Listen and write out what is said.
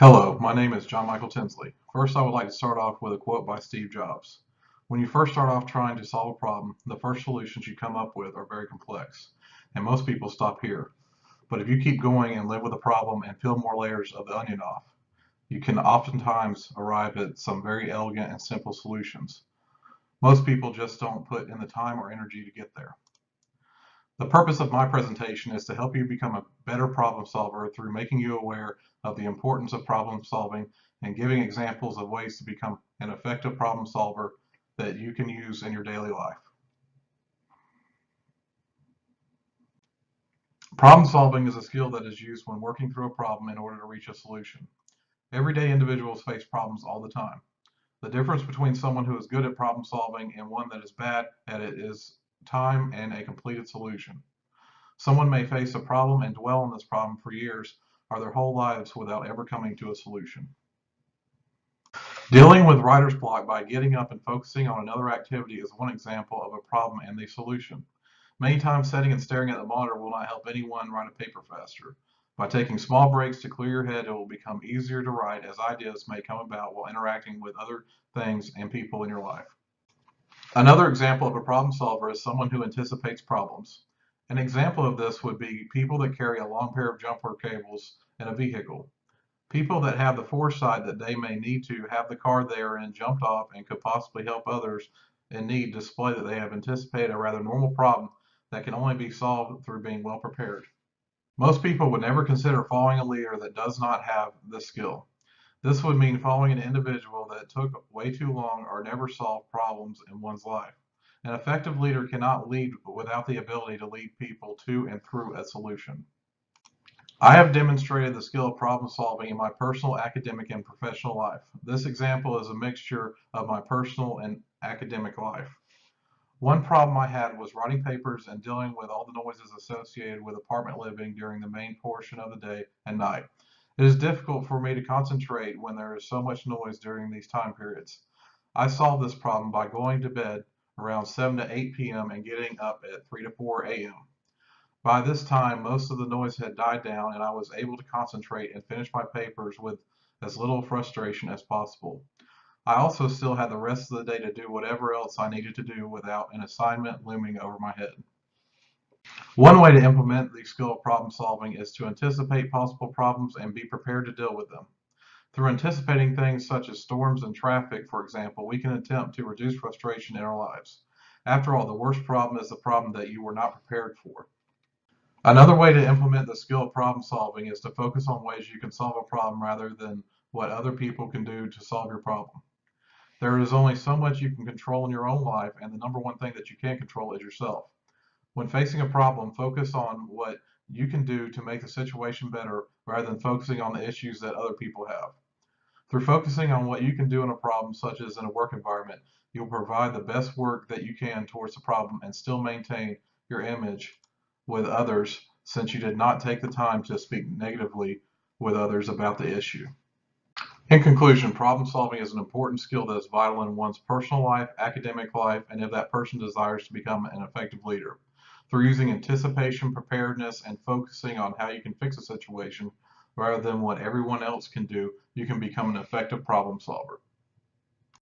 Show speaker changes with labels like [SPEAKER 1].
[SPEAKER 1] Hello, my name is John Michael Tinsley. First, I would like to start off with a quote by Steve Jobs. When you first start off trying to solve a problem, the first solutions you come up with are very complex, and most people stop here. But if you keep going and live with a problem and peel more layers of the onion off, you can oftentimes arrive at some very elegant and simple solutions. Most people just don't put in the time or energy to get there. The purpose of my presentation is to help you become a better problem solver through making you aware of the importance of problem solving and giving examples of ways to become an effective problem solver that you can use in your daily life. Problem solving is a skill that is used when working through a problem in order to reach a solution. Everyday individuals face problems all the time. The difference between someone who is good at problem solving and one that is bad at it is time and a completed solution. Someone may face a problem and dwell on this problem for years or their whole lives without ever coming to a solution. Dealing with writer's block by getting up and focusing on another activity is one example of a problem and the solution. Many times sitting and staring at the monitor will not help anyone write a paper faster. By taking small breaks to clear your head, it will become easier to write as ideas may come about while interacting with other things and people in your life. Another example of a problem solver is someone who anticipates problems. An example of this would be people that carry a long pair of jumper cables in a vehicle. People that have the foresight that they may need to have the car they are in jumped off and could possibly help others in need display that they have anticipated a rather normal problem that can only be solved through being well prepared. Most people would never consider following a leader that does not have this skill. This would mean following an individual that took way too long or never solved problems in one's life. An effective leader cannot lead without the ability to lead people to and through a solution. I have demonstrated the skill of problem solving in my personal, academic, and professional life. This example is a mixture of my personal and academic life. One problem I had was writing papers and dealing with all the noises associated with apartment living during the main portion of the day and night. It is difficult for me to concentrate when there is so much noise during these time periods. I solved this problem by going to bed around 7 to 8 p.m. and getting up at 3 to 4 a.m. By this time, most of the noise had died down and I was able to concentrate and finish my papers with as little frustration as possible. I also still had the rest of the day to do whatever else I needed to do without an assignment looming over my head. One way to implement the skill of problem solving is to anticipate possible problems and be prepared to deal with them. Through anticipating things such as storms and traffic, for example, we can attempt to reduce frustration in our lives. After all, the worst problem is the problem that you were not prepared for. Another way to implement the skill of problem solving is to focus on ways you can solve a problem rather than what other people can do to solve your problem. There is only so much you can control in your own life, and the number one thing that you can't control is yourself. When facing a problem, focus on what you can do to make the situation better rather than focusing on the issues that other people have. Through focusing on what you can do in a problem, such as in a work environment, you'll provide the best work that you can towards the problem and still maintain your image with others, since you did not take the time to speak negatively with others about the issue. In conclusion, problem solving is an important skill that is vital in one's personal life, academic life, and if that person desires to become an effective leader. Through using anticipation, preparedness, and focusing on how you can fix a situation rather than what everyone else can do, you can become an effective problem solver.